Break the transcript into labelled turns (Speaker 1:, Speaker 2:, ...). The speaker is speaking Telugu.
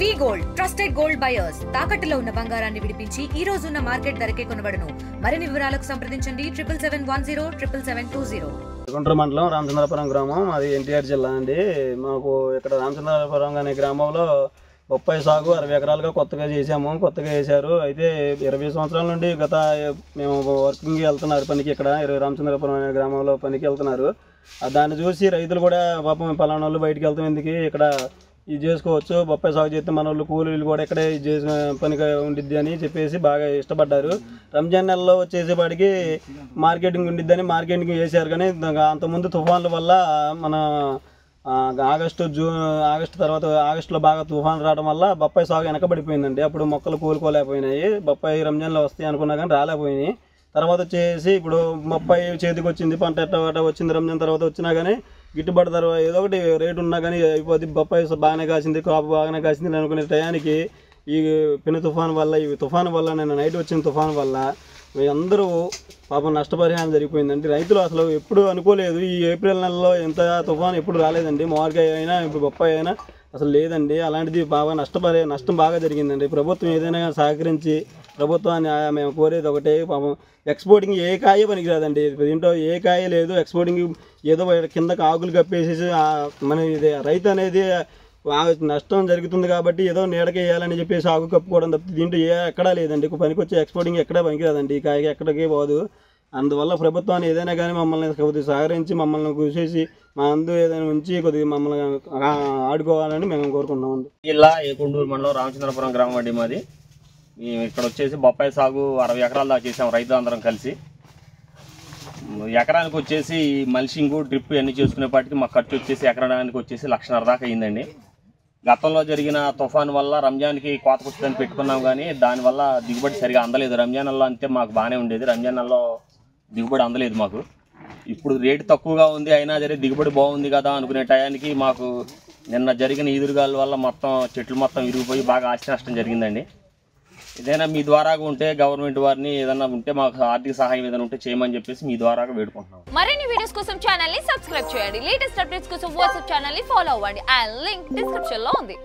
Speaker 1: వి గోల్డ్ ట్రస్టెడ్ గోల్డ్ బయర్స్ తాకట్టులో ఉన్న బంగారాన్ని విడిపించి ఈ రోజు ఉన్న మార్కెట్ ధరకే కొనబడును. మరిన్ని వివరాలకు సంప్రదించండి 7710772020.
Speaker 2: గుంటూరు మండలం రామచంద్రపురం గ్రామం, అది ఎన్టీఆర్ జిల్లా అండి. మాకు ఇక్కడ రామచంద్రపురం అనే గ్రామంలో బొప్పాయి సాగు 60 ఎకరాలుగా కొత్తగా చేశారు. అయితే 20 సంవత్సరాల నుండి మేము వర్కింగ్కి వెళ్తున్నారు పనికి. ఇక్కడ రామచంద్రపురం అనే గ్రామంలో పనికి వెళ్తున్నారు. దాన్ని చూసి రైతులు కూడా పాపం పలానా వాళ్ళు బయటికి వెళ్తాం ఎందుకు, ఇక్కడ ఇది చేసుకోవచ్చు, బొప్పాయి సాగు చేస్తే మన వాళ్ళు కూలీలు కూడా ఇక్కడే ఇది చేసిన పనిగా ఉండిద్ది అని చెప్పేసి బాగా ఇష్టపడ్డారు. రంజాన్ నెలలో వచ్చేసేపాటికి మార్కెటింగ్ ఉండిద్దని మార్కెటింగ్ చేశారు. కానీ అంతకుముందు తుఫాన్ల వల్ల మన ఆగస్టులో బాగా తుఫాన్ రావడం వల్ల బొప్పాయి సాగు వెనకబడిపోయిందండి. అప్పుడు మొక్కలు కోలుకోలేకపోయినాయి. బొప్పాయి రంజాన్లో వస్తాయి అనుకున్నా కానీ రాలేకపోయినాయి. తర్వాత వచ్చేసి ఇప్పుడు బొప్పాయి చేతికి వచ్చింది, పంట ఎట్ట వచ్చింది. రంజాన్ తర్వాత వచ్చినా కానీ గిట్టుబాటు ధర ఏదో ఒకటి రేటు ఉన్నా కానీ అయిపోద్ది. బొప్పాయి బాగానే కాసింది, క్రాప్ బాగానే కాసింది అనుకునే టయానికి ఈ పెను తుఫాను వల్ల, ఈ తుఫాను వల్ల, నేను నైట్ వచ్చిన తుఫాను వల్ల అందరూ పాపం నష్టపరిహారం జరిగిపోయిందండి. రైతులు అసలు ఎప్పుడు అనుకోలేదు, ఈ ఏప్రిల్ నెలలో ఎంత తుఫాను ఎప్పుడు రాలేదండి. మామిడికాయ అయినా ఇప్పుడు బొప్పాయి అయినా అసలు లేదండి. అలాంటిది బాగా నష్టం బాగా జరిగిందండి. ప్రభుత్వం ఏదైనా సహకరించి, ప్రభుత్వాన్ని మేము కోరేది ఒకటే, పాపం ఎక్స్పోర్టింగ్ ఏ కాయ పనికిరాదండి. దీంట్లో ఏ కాయ లేదు. ఎక్స్పోర్టింగ్ ఏదో కిందకి ఆకులు కప్పేసేసి మన ఇది రైతు అనేది నష్టం జరుగుతుంది కాబట్టి ఏదో నీడకి వేయాలని చెప్పేసి ఆకు కప్పుకోవడం తప్పితే దీంట్లో ఎక్కడా లేదండి. పనికి వచ్చే ఎక్స్పోర్టింగ్ ఎక్కడా పనికిరాదండి. ఈ కాయకి ఎక్కడికి పోదు. అందువల్ల ప్రభుత్వాన్ని ఏదైనా కానీ మమ్మల్ని కొద్దిగా సహకరించి, మమ్మల్ని చూసేసి మా ఏదైనా ఉంచి కొద్దిగా మమ్మల్ని ఆడుకోవాలని మేము కోరుకుంటున్నామండి.
Speaker 3: జిల్లా ఏకొండూరు మండలం రామచంద్రపురం గ్రామం అండి మాది. మేము ఇక్కడ వచ్చేసి బొప్పాయి సాగు 60 ఎకరాల దాకా చేసాం రైతులందరం కలిసి. ఎకరానికి వచ్చేసి మల్చింగ్, డ్రిప్ అన్నీ చేసుకునేపాటికి మాకు ఖర్చు వచ్చేసి ఎకరానికి వచ్చేసి 1,50,000 దాకా అయిందండి. గతంలో జరిగిన తుఫాన్ వల్ల రంజాన్కి కోత పుస్తకాన్ని పెట్టుకున్నాం, కానీ దానివల్ల దిగుబడి సరిగా అందలేదు. రంజాన్ నెలలో అంతే మాకు బాగానే ఉండేది, రంజాన్ నెలలో దిగుబడి అందలేదు మాకు. ఇప్పుడు రేటు తక్కువగా ఉంది అయినా సరే దిగుబడి బాగుంది కదా అనుకునే టయానికి మాకు నిన్న జరిగిన ఈదురుగాల వల్ల మొత్తం చెట్లు మొత్తం విరిగిపోయి బాగా ఆస్తి నష్టం జరిగిందండి. ఏదైనా మీ ద్వారాగా ఉంటే గవర్నమెంట్ వారిని ఏదైనా ఉంటే మాకు ఆర్థిక సహాయం ఏదైనా ఉంటే చేయమని చెప్పేసి మీ ద్వారాగా వేడుకుంటున్నాం.
Speaker 4: మరిన్ని వీడియోస్ కోసం ఛానల్ ని సబ్స్క్రైబ్ చేయండి. లేటెస్ట్ అప్డేట్స్ కోసం వాట్సాప్ ఛానల్ ని ఫాలో అవ్వండి. ఆ లింక్ డిస్క్రిప్షన్ లో ఉంది.